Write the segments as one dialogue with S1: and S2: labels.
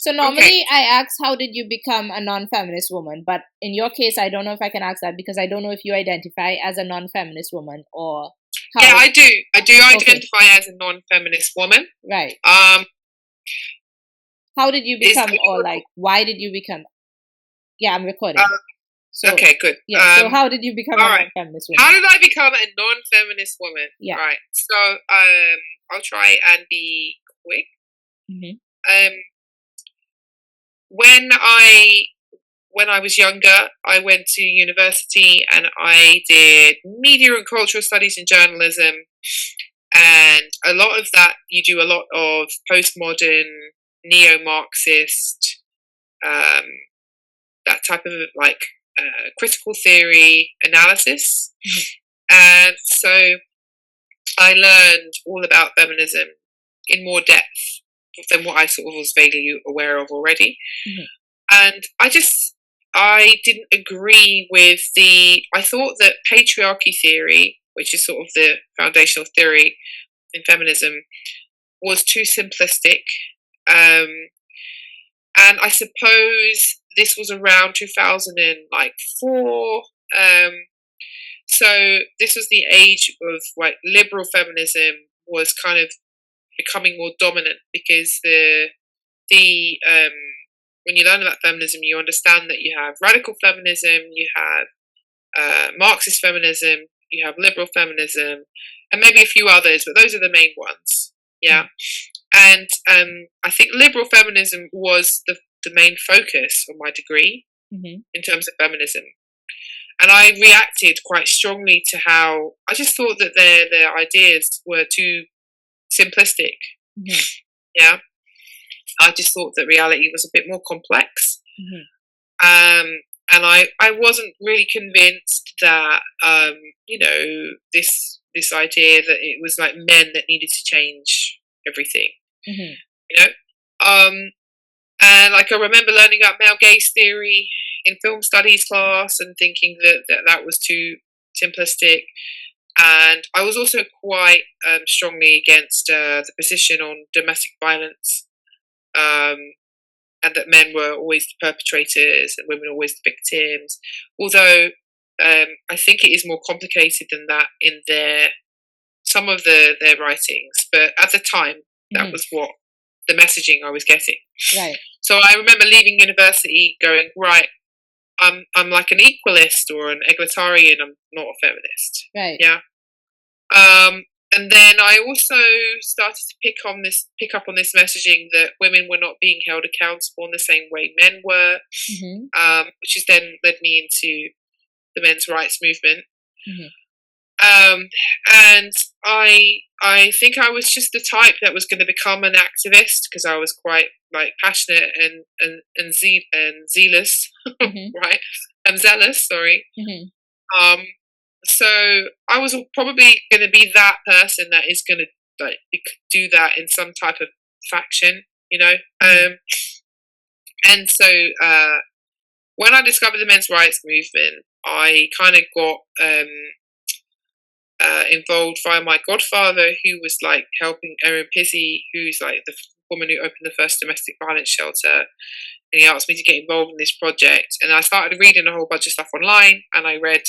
S1: So normally I ask, how did you become a non-feminist woman? But in your case, I don't know if I can ask that because I don't know if you identify as a non-feminist woman or how.
S2: Yeah, I do. I do identify as a non-feminist woman.
S1: Right. How did you become, or like, why did you become? Yeah, I'm recording.
S2: So, okay, good.
S1: Yeah. So how did you become a non-feminist woman?
S2: How did I become a non-feminist woman?
S1: Yeah.
S2: Right. So I'll try and be quick.
S1: Mm-hmm.
S2: When I was younger, I went to university and I did media and cultural studies and journalism. And a lot of that, you do a lot of postmodern, neo-Marxist, that type of like critical theory analysis. Mm-hmm. And so I learned all about feminism in more depth than what I sort of was vaguely aware of already. Mm-hmm. And I didn't agree with I thought that patriarchy theory, which is sort of the foundational theory in feminism, was too simplistic. And I suppose this was around 2004. So this was the age of like liberal feminism was kind of becoming more dominant because when you learn about feminism, you understand that you have radical feminism, you have Marxist feminism, you have liberal feminism, and maybe a few others, but those are the main ones. Yeah. And I think liberal feminism was the main focus of my degree in terms of feminism. And I reacted quite strongly to how I just thought that their ideas were too simplistic. Mm-hmm. Yeah. I just thought that reality was a bit more complex. Mm-hmm. And I wasn't really convinced that, this idea that it was like men that needed to change everything, and like I remember learning about male gaze theory in film studies class and thinking that was too simplistic. And I was also quite strongly against the position on domestic violence, and that men were always the perpetrators and women always the victims. Although I think it is more complicated than that in some of their writings. But at the time, that was what the messaging I was getting.
S1: Right.
S2: So I remember leaving university going, right, I'm like an equalist or an egalitarian. I'm not a feminist.
S1: Right.
S2: Yeah. And then I also started to pick up on this messaging that women were not being held accountable in the same way men were, which has then led me into the men's rights movement. And I think I was just the type that was going to become an activist because I was quite like passionate and zealous, right? I'm zealous, sorry. So I was probably going to be that person that is going to like do that in some type of faction, and so when I discovered the men's rights movement, I kind of got involved via my godfather, who was like helping Erin Pizzey, who's like the woman who opened the first domestic violence shelter. And he asked me to get involved in this project. And I started reading a whole bunch of stuff online, and I read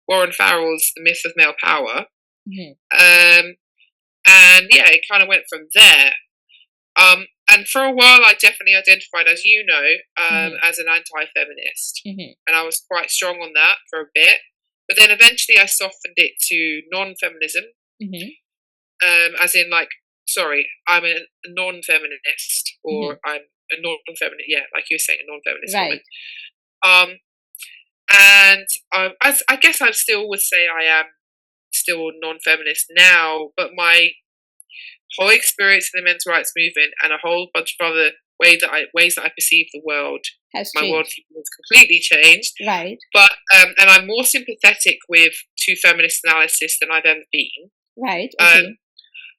S2: Warren Farrell's The Myth of Male Power. And yeah, it kind of went from there. And for a while, I definitely identified, as you know, as an anti-feminist. And I was quite strong on that for a bit. But then eventually I softened it to non-feminism. As in like, sorry, I'm a non-feminist, or I'm a non-feminist, yeah, like you were saying, a non-feminist woman. And I guess I still would say I am still non-feminist now, but my whole experience in the men's rights movement and a whole bunch of other ways that I perceive the world, my worldview has completely changed.
S1: Right.
S2: But and I'm more sympathetic to feminist analysis than I've ever been.
S1: Right. Okay.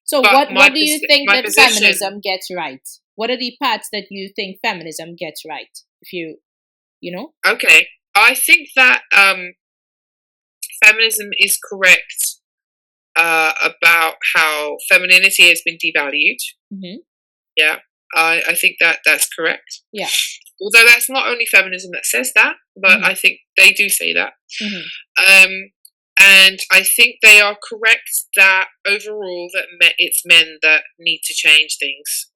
S1: So what do you think that feminism gets right? What are the parts that you think feminism gets right? If you know?
S2: Okay. I think that feminism is correct about how femininity has been devalued. Yeah. I think that's correct.
S1: Yeah.
S2: Although that's not only feminism that says that, but I think they do say that. And I think they are correct that overall that it's men that need to change things.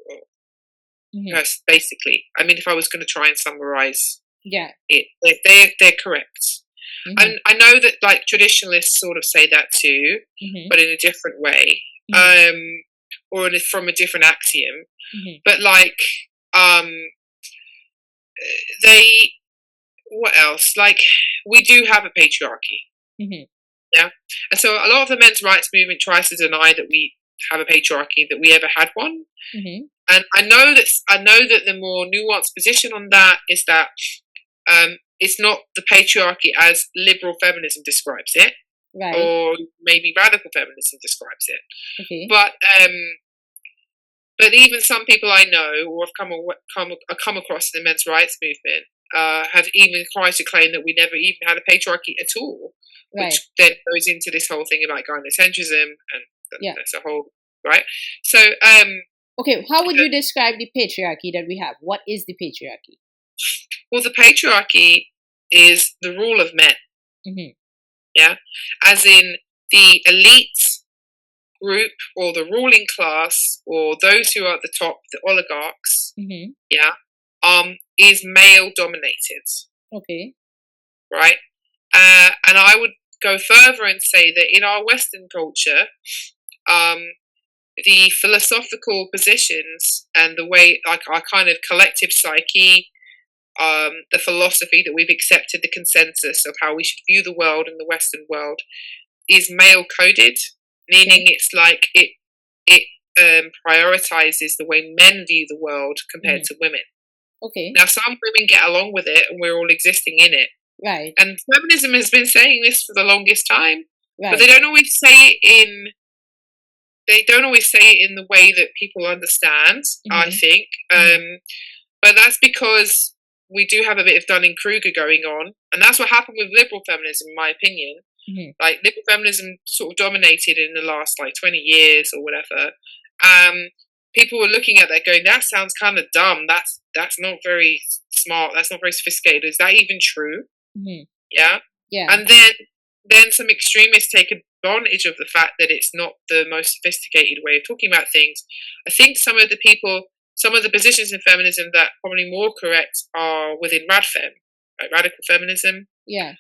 S2: Basically, I mean, if I was going to try and summarize it, they're correct. And I know that like traditionalists sort of say that too, but in a different way, or from a different axiom. But like, what else? Like, we do have a patriarchy. Yeah. And so a lot of the men's rights movement tries to deny that we have a patriarchy, that we ever had one. And I know that the more nuanced position on that is that it's not the patriarchy as liberal feminism describes it, or maybe radical feminism describes it. But even some people I know or have come across in the men's rights movement have even tried to claim that we never even had a patriarchy at all, which then goes into this whole thing about gynocentrism, and that's a whole So,
S1: okay, how would you describe the patriarchy that we have? What is the patriarchy?
S2: Well, the patriarchy is the rule of men. Yeah, as in the elite group or the ruling class or those who are at the top, the oligarchs. Is male dominated. Okay. Right. And I would go further and say that in our Western culture, the philosophical positions and the way, like our kind of collective psyche, the philosophy that we've accepted, the consensus of how we should view the world in the Western world, is male coded, meaning it's like it prioritizes the way men view the world compared to women. Okay. Now, some women get along with it, and we're all existing in it. Right. And feminism has been saying this for the longest time, but they don't always say it in. They don't always say it in the way that people understand. I think, but that's because we do have a bit of Dunning-Kruger going on, and that's what happened with liberal feminism, in my opinion. Like liberal feminism sort of dominated in the last like 20 years or whatever. People were looking at that going, that sounds kind of dumb. That's not very smart. That's not very sophisticated. Is that even true? Yeah. And then some extremists take advantage of the fact that it's not the most sophisticated way of talking about things. I think some of the positions in feminism that are probably more correct are within radfem, like radical feminism. Yeah.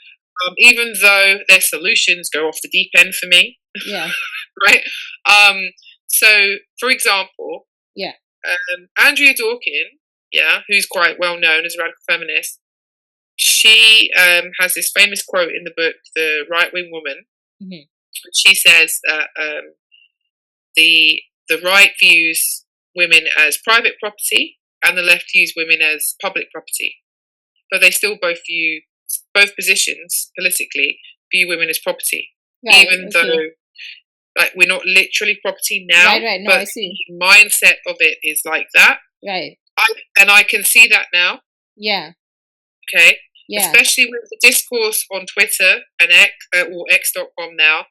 S2: Even though their solutions go off the deep end for me. Yeah. Right. So, for example, Andrea Dawkins, who's quite well known as a radical feminist, she has this famous quote in the book, The Right Wing Woman. She says that the right views women as private property, and the left views women as public property, but they still both positions politically view women as property, even though. Like, we're not literally property now, no, but the mindset of it is like that. Right. I can see that now. Yeah. Okay. Yeah. Especially with the discourse on Twitter and X.com now,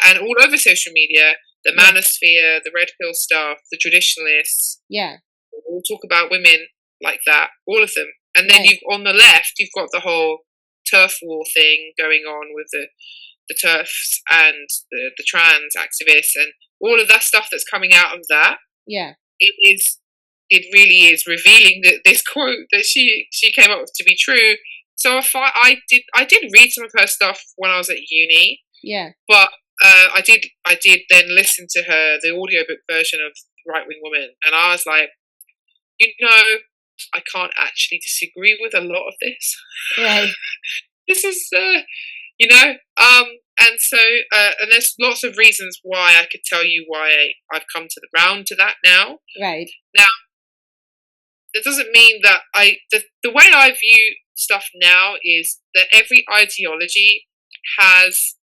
S2: and all over social media, the manosphere, the red pill stuff, the traditionalists. Yeah. All talk about women like that, all of them. And then on the left, you've got the whole turf war thing going on with the TERFs and the trans activists and all of that stuff that's coming out of that. Yeah. It really is revealing that this quote that she came up with to be true. So I did read some of her stuff when I was at uni. Yeah. But I did then listen to the audiobook version of Right Wing Woman, and I was like, I can't actually disagree with a lot of this. Right. This is and so and there's lots of reasons why I could tell you why I've come to the round to that now. Right. Now, that doesn't mean that the way I view stuff now is that every ideology has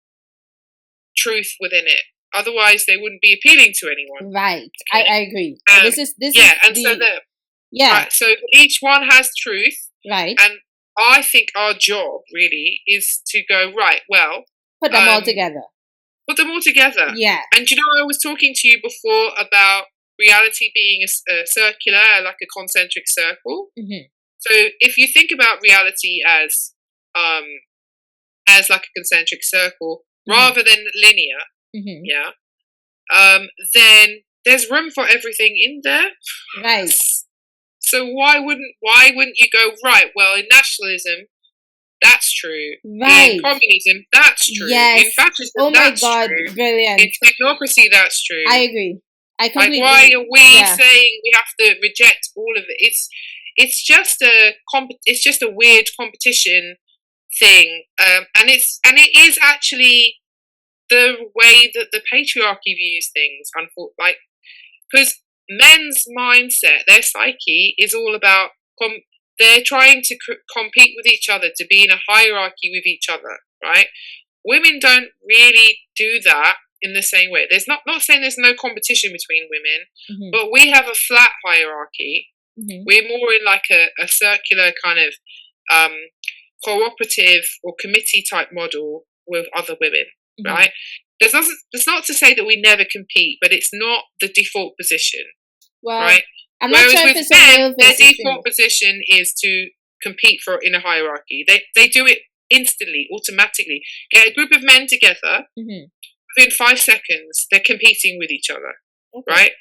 S2: truth within it. Otherwise, they wouldn't be appealing to anyone. Right. Okay? I agree. So each one has truth. Right. And I think our job really is to go, right, well, put them all together. Put them all together. Yeah. And I was talking to you before about reality being a circular, like a concentric circle. So if you think about reality as like a concentric circle rather than linear, then there's room for everything in there.
S1: Right.
S2: So why wouldn't you go, right, well, in nationalism, that's true.
S1: Right.
S2: In communism, that's true.
S1: Yes.
S2: In fascism,
S1: oh my
S2: that's
S1: God,
S2: true.
S1: brilliant.
S2: In technocracy, that's true.
S1: I agree. I completely.
S2: Like, why are we saying we have to reject all of it? It's just a weird competition thing, and it is actually the way that the patriarchy views things. Like, because men's mindset, their psyche is all about they're trying to compete with each other, to be in a hierarchy with each other, right? Women don't really do that in the same way. There's not saying there's no competition between women, but we have a flat hierarchy. We're more in like a circular kind of cooperative or committee type model with other women, right? There's not to say that we never compete, but it's not the default position, right?
S1: I'm not sure if it's
S2: men, their default position is to compete in a hierarchy. They do it instantly, automatically. Get a group of men together, within 5 seconds, they're competing with each other, right?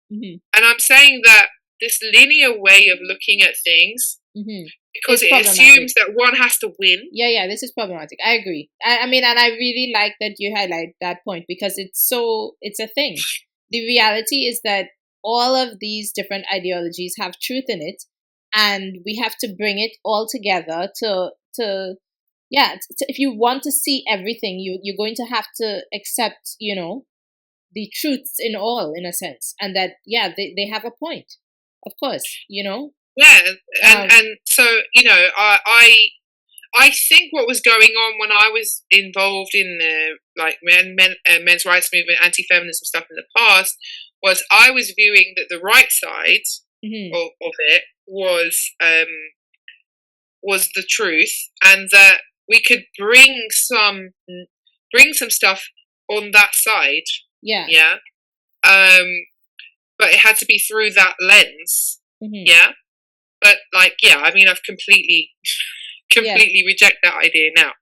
S2: And I'm saying that this linear way of looking at things, because it assumes that one has to win.
S1: Yeah, this is problematic. I agree. I mean, and I really like that you highlight that point, because it's a thing. The reality is that all of these different ideologies have truth in it, and we have to bring it all together to if you want to see everything, you're going to have to accept, the truths in all, in a sense, and that, they have a point, of course,
S2: Yeah, and so, I think what was going on when I was involved in the men's rights movement, anti-feminism stuff in the past, was I was viewing that the right side of it was the truth, and that we could bring some stuff on that side. Yeah. But it had to be through that lens. Yeah. But I mean, I've completely reject that idea now.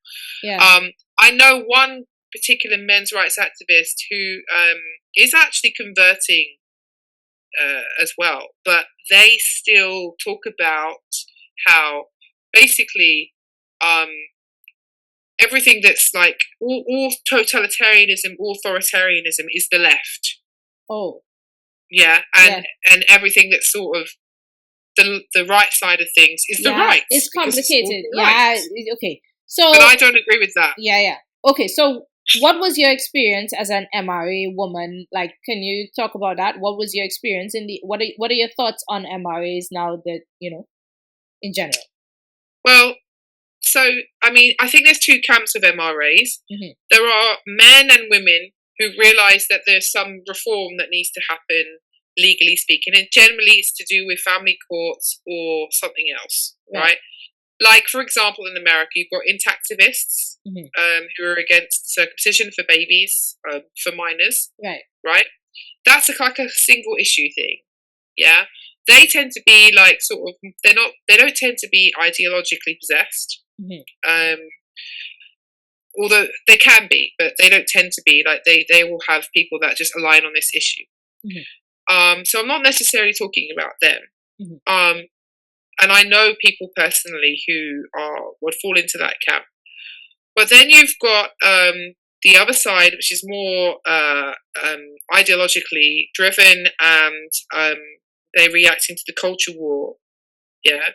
S2: Yeah. I know one particular men's rights activist who is actually converting as well, but they still talk about how basically everything that's like all totalitarianism, authoritarianism is the left. Oh. Yeah, and everything that's sort of the right side of things is the right.
S1: It's complicated. Right. Okay. So,
S2: but I don't agree with that.
S1: Yeah. Okay. So, what was your experience as an MRA woman? Like, can you talk about that? What was your experience what are your thoughts on MRAs now that, in general?
S2: Well, so, I mean, I think there's two camps of MRAs. There are men and women who realise that there's some reform that needs to happen, legally speaking, and generally it's to do with family courts or something else, right? Like, for example, in America, you've got intactivists who are against circumcision for babies, for minors, right? That's like a single issue thing, yeah? They tend to be like sort of, they don't tend to be ideologically possessed, although they can be, but they don't tend to be. Like, they will have people that just align on this issue. So I'm not necessarily talking about them. And I know people personally who would fall into that camp. But then you've got the other side, which is more ideologically driven, and they're reacting to the culture war. Yeah.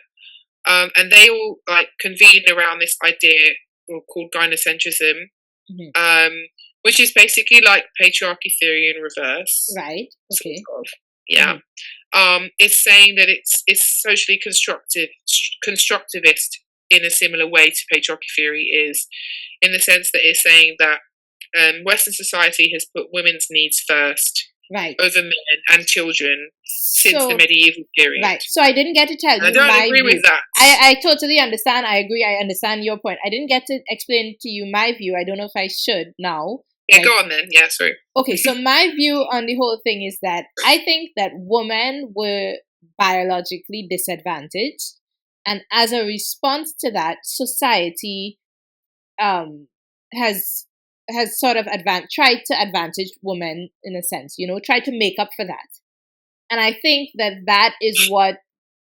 S2: And they all convene around this idea called gynocentrism, which is basically like patriarchy theory in reverse.
S1: Right. Okay.
S2: Sort of. Yeah. It's saying that it's socially constructivist in a similar way to patriarchy theory is, in the sense that it's saying that Western society has put women's needs first, over men and children since the medieval period.
S1: Right. So I didn't get to tell you.
S2: I don't agree with that.
S1: I totally understand. I agree. I understand your point. I didn't get to explain to you my view. I don't know if I should now,
S2: Yeah,
S1: right?
S2: go on then. Yeah, sorry.
S1: Okay, so my view on the whole thing is that I think that women were biologically disadvantaged, and as a response to that, society has sort of tried to advantage women in a sense, tried to make up for that. And I think that that is what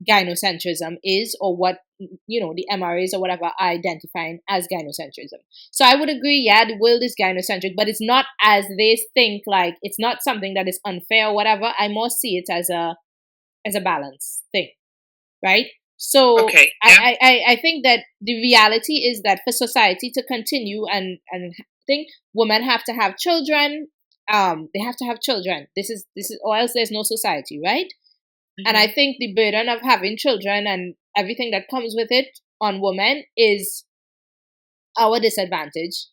S1: gynocentrism is, or what, the MRAs or whatever are identifying as gynocentrism. So I would agree, yeah, the world is gynocentric, but it's not as they think, like it's not something that is unfair or whatever. I more see it as a balance thing, right? So
S2: okay, yeah.
S1: I think that the reality is that for society to continue and think women have to have children, they have to have children. This is or else there's no society, right? Mm-hmm. And I think the burden of having children and everything that comes with it on women is our disadvantage,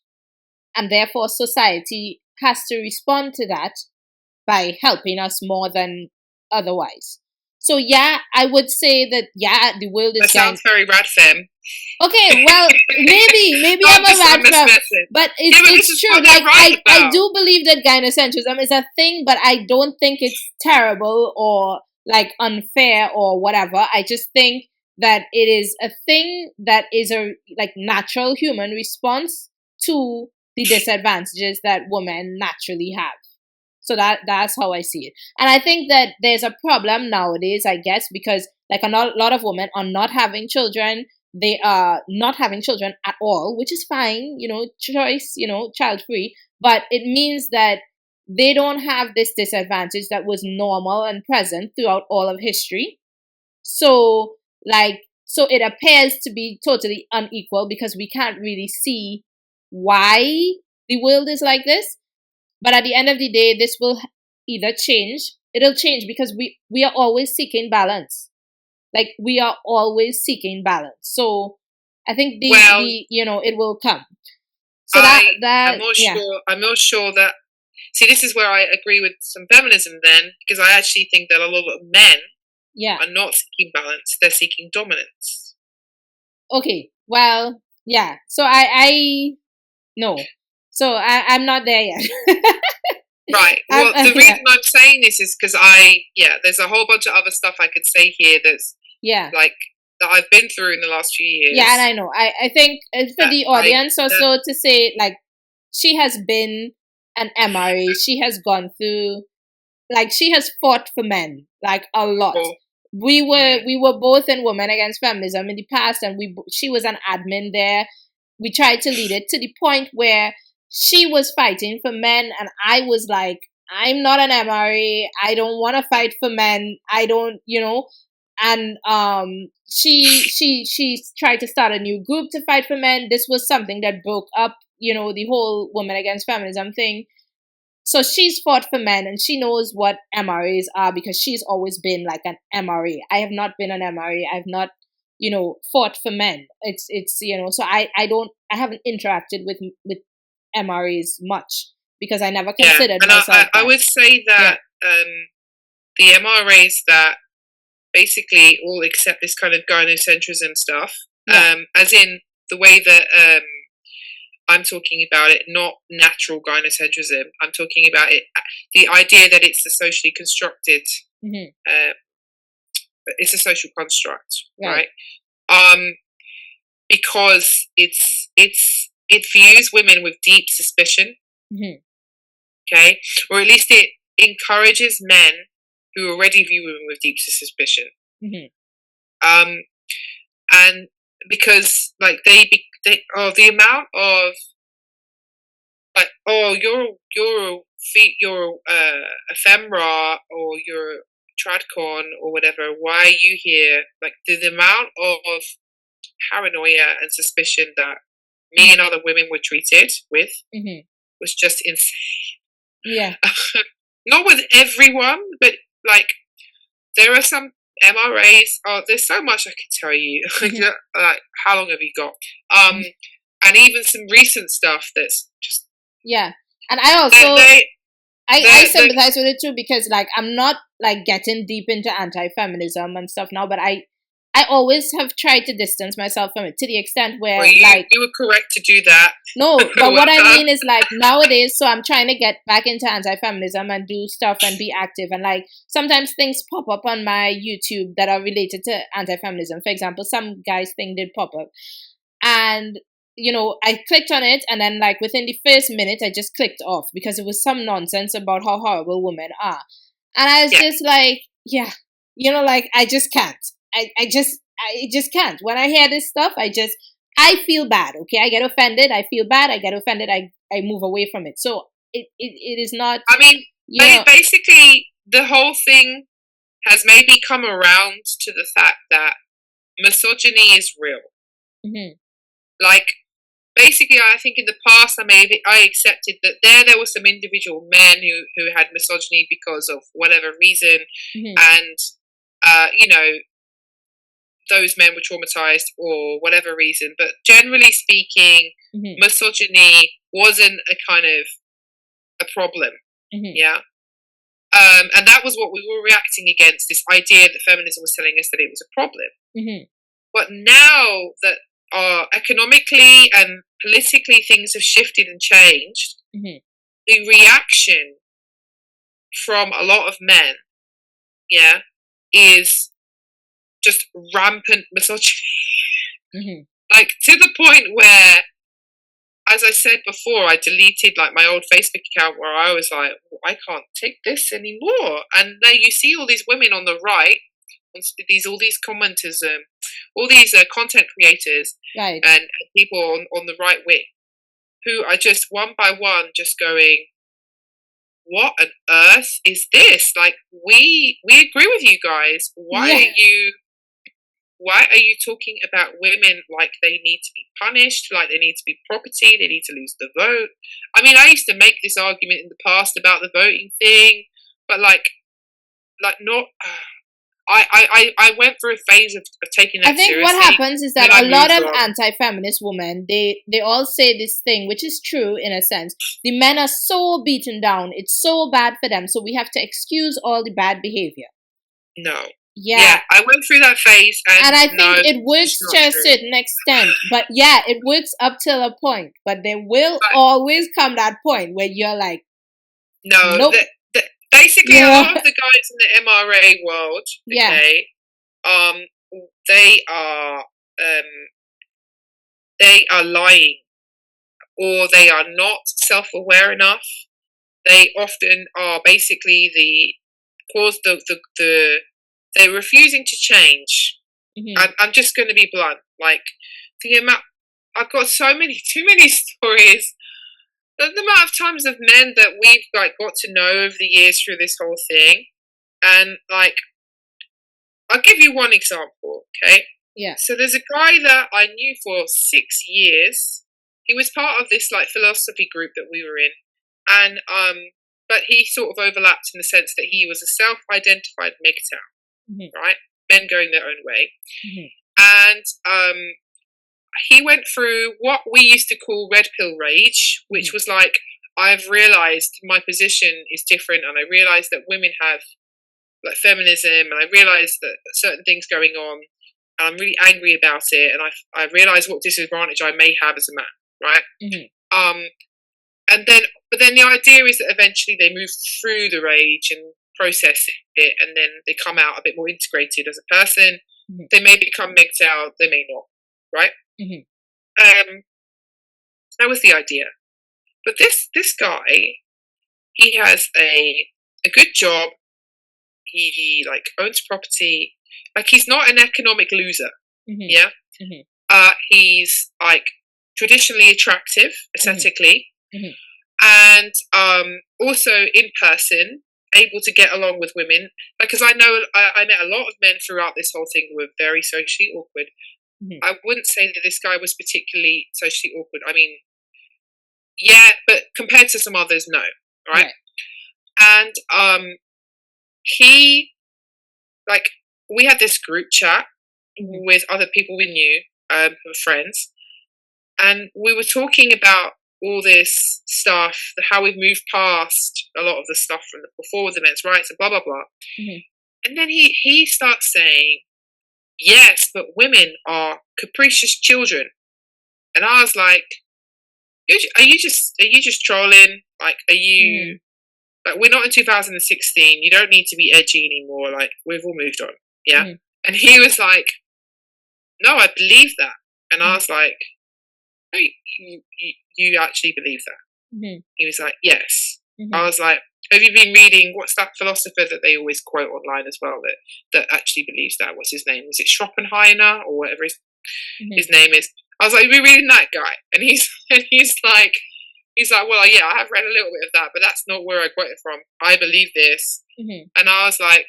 S1: and therefore society has to respond to that by helping us more than otherwise. So yeah, I would say that the world is.
S2: That sounds very rad femme.
S1: Okay, well, maybe I'm a rad femme, but it's true. Like I do believe that gynocentrism is a thing, but I don't think it's terrible or like unfair or whatever. I just think that it is a thing that is a like natural human response to the disadvantages that women naturally have. So that's how I see it. And I think that there's a problem nowadays, I guess, because like a lot of women are not having children. They are not having children at all, which is fine, choice, child free. But it means that they don't have this disadvantage that was normal and present throughout all of history. So it appears to be totally unequal because we can't really see why the world is like this. But at the end of the day, this will either change. It'll change because we are always seeking balance. Like we are always seeking balance. So I think it will come. So
S2: I'm not sure that. See, this is where I agree with some feminism then, because I actually think that a lot of men are not seeking balance; they're seeking dominance.
S1: Okay. Well, yeah. So I no. So I'm not there yet.
S2: Right. Well, the reason I'm saying this is because there's a whole bunch of other stuff I could say here that's like that I've been through in the last few years.
S1: Yeah, and I know. I think for the audience also to say, like, she has been an MRA. She has gone through, like, she has fought for men, like, a lot. Cool. We were both in Women Against Feminism in the past, and she was an admin there. We tried to lead it to the point where she was fighting for men, and I was like, I'm not an MRA. I don't want to fight for men. I don't, and she tried to start a new group to fight for men. This was something that broke up, the whole Women Against Feminism thing. So she's fought for men, and she knows what MRAs are because she's always been like an MRA. I have not been an MRA. I've not, fought for men. It's so I haven't interacted with MRAs much because I never considered myself.
S2: I would say that the MRAs that basically all accept this kind of gynocentrism stuff, as in the way that I'm talking about it, not natural gynocentrism. I'm talking about it, the idea that it's a socially constructed, it's a social construct, right? Because it views women with deep suspicion, okay, or at least it encourages men who already view women with deep suspicion, and because like the amount of like, you're ephemera, or you're tradcon or whatever, why are you here? Like the amount of paranoia and suspicion that me and other women were treated with was just insane.
S1: Yeah.
S2: Not with everyone, but like there are some MRAs. Oh, there's so much I could tell you. Like, how long have you got? And even some recent stuff that's just
S1: and I also I sympathize with it too, because like I'm not like getting deep into anti-feminism and stuff now, but I I always have tried to distance myself from it to the extent where,
S2: well, you were correct to do that.
S1: No, but what I mean is, like, nowadays, so I'm trying to get back into anti-feminism and do stuff and be active. And, like, sometimes things pop up on my YouTube that are related to anti-feminism. For example, some guy's thing did pop up. And, I clicked on it. And then, like, within the first minute, I just clicked off because it was some nonsense about how horrible women are. And I was just like, yeah, like, I just can't. I just can't. When I hear this stuff, I feel bad, okay? I get offended, I feel bad, I get offended, I move away from it. So it is not...
S2: I mean, basically, the whole thing has maybe come around to the fact that misogyny is real.
S1: Mm-hmm.
S2: Like, basically, I think in the past, I accepted that there were some individual men who had misogyny because of whatever reason, and, those men were traumatized or whatever reason. But generally speaking, misogyny wasn't a kind of a problem. Yeah. And that was what we were reacting against, this idea that feminism was telling us that it was a problem. But now that economically and politically things have shifted and changed, the reaction from a lot of men, is just rampant misogyny. Like, to the point where, as I said before, I deleted, like, my old Facebook account where I was like, I can't take this anymore. And now you see all these women on the right, all these commenters, all these content creators,
S1: right,
S2: and people on the right wing, who are just one by one just going, what on earth is this? Like, we agree with you guys. Why are you talking about women like they need to be punished, like they need to be property, they need to lose the vote? I mean, I used to make this argument in the past about the voting thing, but like not. I went through a phase of taking that seriously.
S1: I think what happens is that a lot of anti-feminist women, they all say this thing, which is true in a sense. The men are so beaten down. It's so bad for them. So we have to excuse all the bad behavior.
S2: No. Yeah, I went through that phase, and
S1: I think it works to a certain extent. But yeah, it works up till a point. But there will always come that point where you're like,
S2: no. Nope. Basically, a lot of the guys in the MRA world, okay, they are lying, or they are not self-aware enough. They often are basically they're refusing to change. I'm just going to be blunt. Like, I've got too many stories. The amount of times of men that we've like got to know over the years through this whole thing, and like, I'll give you one example, okay?
S1: Yeah.
S2: So there's a guy that I knew for 6 years. He was part of this like philosophy group that we were in, and but he sort of overlapped in the sense that he was a self-identified MGTOW, right? Men going their own way, and he went through what we used to call red pill rage, which was like, I've realized my position is different, and I realized that women have like feminism, and I realized that certain things going on, and I'm really angry about it, and I realize what disadvantage I may have as a man, right? But then the idea is that eventually they move through the rage and process it, and then they come out a bit more integrated as a person. They may become MGTOW, they may not, right? That was the idea. But this guy, he has a good job. He like owns property. Like, he's not an economic loser. Yeah. He's like traditionally attractive aesthetically, and also in person able to get along with women. Because I know I met a lot of men throughout this whole thing who were very socially awkward. I wouldn't say that this guy was particularly socially awkward. I mean, yeah, but compared to some others, no, right? And he, like, we had this group chat with other people we knew, friends, and we were talking about all this stuff, how we've moved past a lot of the stuff from before the men's rights and blah blah blah. And then he starts saying, yes, but women are capricious children. And I was like, are you just trolling? Like, are you, like, we're not in 2016. You don't need to be edgy anymore. Like, we've all moved on. Yeah. And he was like, no, I believe that. And I was like, oh, you actually believe that? He was like, yes. I was like, have you been reading, what's that philosopher that they always quote online as well that actually believes that? What's his name? Is it Schopenhauer or whatever his name is? I was like, we're reading that guy. And he's like, well, yeah, I have read a little bit of that, but that's not where I quote it from. I believe this. And I was like,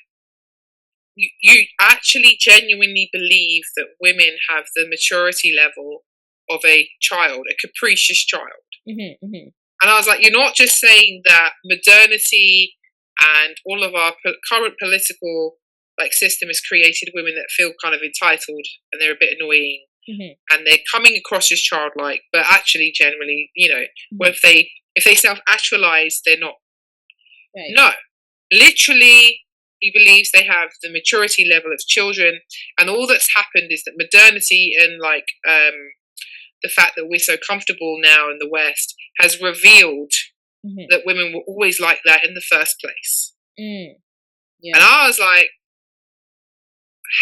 S2: you actually genuinely believe that women have the maturity level of a child, a capricious child. And I was like, you're not just saying that modernity and all of our current political like system has created women that feel kind of entitled and they're a bit annoying and they're coming across as childlike, but actually generally, you know, if they self-actualize, they're not. Right. No, literally, he believes they have the maturity level of children, and all that's happened is that modernity and like the fact that we're so comfortable now in the West has revealed that women were always like that in the first place. Yeah. And I was like,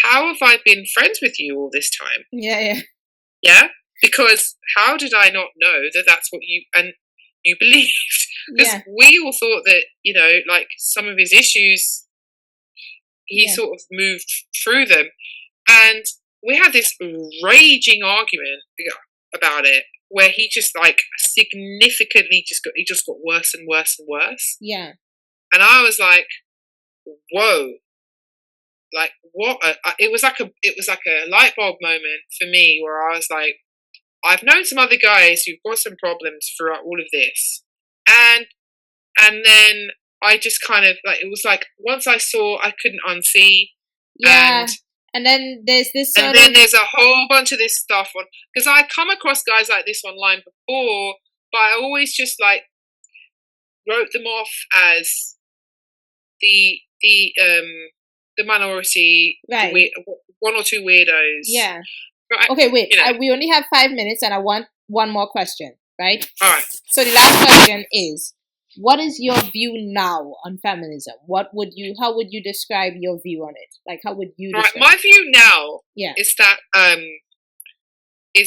S2: how have I been friends with you all this time? Yeah? Because how did I not know that that's what you believed? Because we all thought that, you know, like some of his issues, he sort of moved through them. And we had this raging argument about it where he just like significantly just got worse and worse and worse. Yeah. And I was like, whoa. Like what? It was like a light bulb moment for me where I was like, I've known some other guys who've got some problems throughout all of this, and then I just kind of like, it was like once I saw, I couldn't unsee.
S1: Yeah. And then there's this
S2: and then there's a whole bunch of this stuff on, because I come across guys like this online before, but I always just like wrote them off as the minority, right? One or two weirdos.
S1: Yeah. Right? Okay, wait. You know. We only have 5 minutes, and I want one more question. Right.
S2: All right.
S1: So the last question is: what is your view now on feminism? How would you describe your view on it? Like, how would you describe
S2: my view now is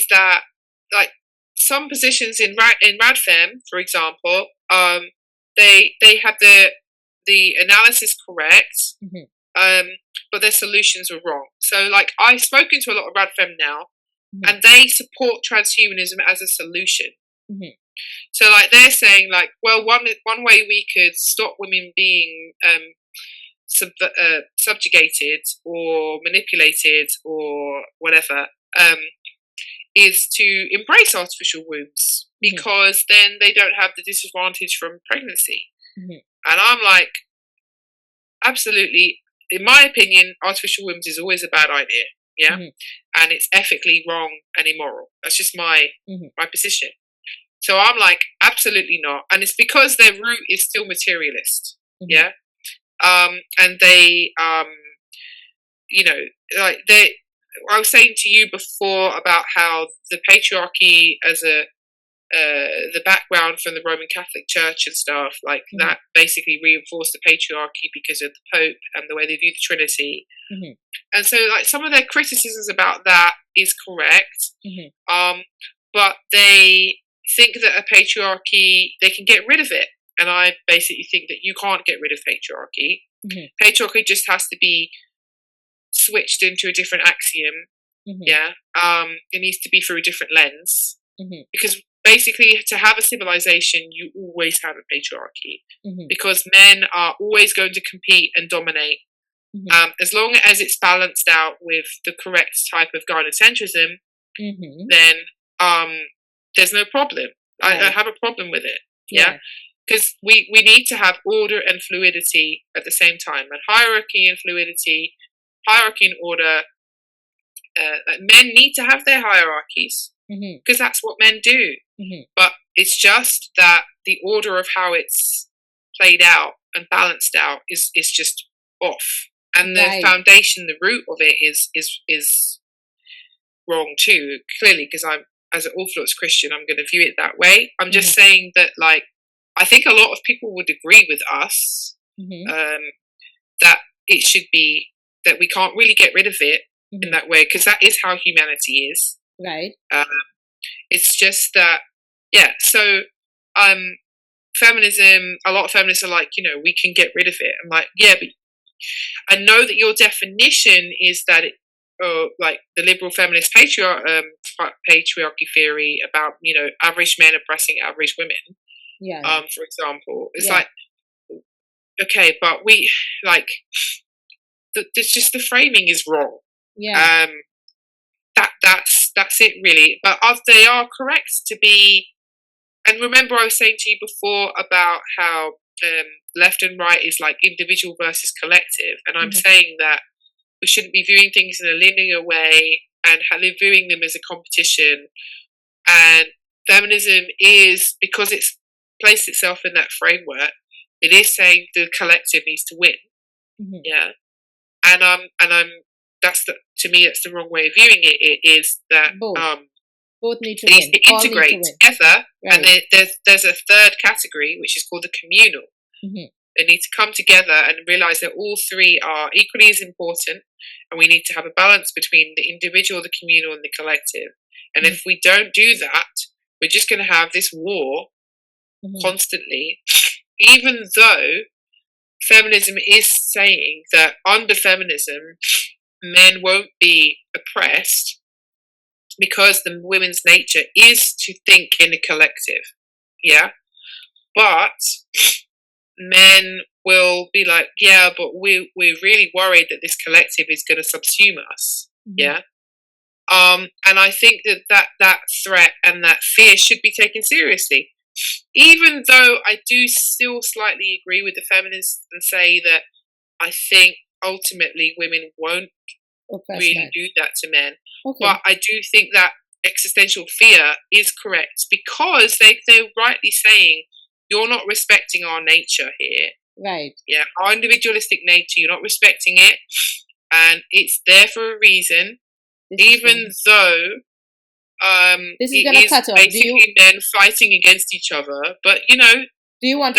S2: that like some positions in Radfem, for example, they have the analysis correct, but their solutions were wrong. So like I've spoken to a lot of Radfem now, and they support transhumanism as a solution. So like they're saying like, well, one way we could stop women being subjugated or manipulated or whatever is to embrace artificial wombs, because then they don't have the disadvantage from pregnancy. And I'm like, absolutely, in my opinion, artificial wombs is always a bad idea. Yeah. And it's ethically wrong and immoral. That's just my position. So I'm like, absolutely not. And it's because their root is still materialist. Yeah. And they, you know, like I was saying to you before about how the patriarchy as the background from the Roman Catholic Church and stuff, like that basically reinforced the patriarchy because of the Pope and the way they view the Trinity. And so like some of their criticisms about that is correct. But they think that a patriarchy, they can get rid of it. And I basically think that you can't get rid of patriarchy. Patriarchy just has to be switched into a different axiom. Yeah. It needs to be through a different lens. Because basically to have a civilization, you always have a patriarchy. Because men are always going to compete and dominate. As long as it's balanced out with the correct type of gynocentrism, then there's no problem. I don't have a problem with it. Yeah. Because we need to have order and fluidity at the same time. And hierarchy and fluidity, hierarchy and order, men need to have their hierarchies. Because that's what men do. But it's just that the order of how it's played out and balanced out is just off. And the foundation, the root of it is wrong too, clearly, because I'm, as an Orthodox Christian, I'm going to view it that way. I'm just saying that, like, I think a lot of people would agree with us that it should be, that we can't really get rid of it in that way, because that is how humanity is.
S1: Right.
S2: It's just that, so feminism, a lot of feminists are like, we can get rid of it. I'm like, yeah, but I know that your definition is that it, like the liberal feminist patriarchy theory about, average men oppressing average women.
S1: Yeah.
S2: For example, it's like, okay, but we, like, it's just the framing is wrong.
S1: Yeah.
S2: That's it really. But they are correct to be. And remember, I was saying to you before about how left and right is like individual versus collective, and I'm saying that we shouldn't be viewing things in a linear way and viewing them as a competition. And feminism is, because it's placed itself in that framework, it is saying the collective needs to win. Yeah, and to me, that's the wrong way of viewing it. It is that
S1: both need to
S2: win. To integrate together, right. And there's a third category which is called the communal. They need to come together and realize that all three are equally as important, and we need to have a balance between the individual, the communal, and the collective. And if we don't do that, we're just going to have this war constantly, even though feminism is saying that under feminism, men won't be oppressed because the women's nature is to think in a collective. Yeah. But men will be like, yeah, but we're really worried that this collective is going to subsume us. Yeah. And I think that threat and that fear should be taken seriously. Even though I do still slightly agree with the feminists and say that I think ultimately women won't really do that to men. But I do think that existential fear is correct, because they're rightly saying, you're not respecting our nature here.
S1: Right.
S2: Yeah, our individualistic nature, you're not respecting it. And it's there for a reason, even though
S1: this is going to cut off.
S2: Basically men fighting against each other. But,
S1: do you want to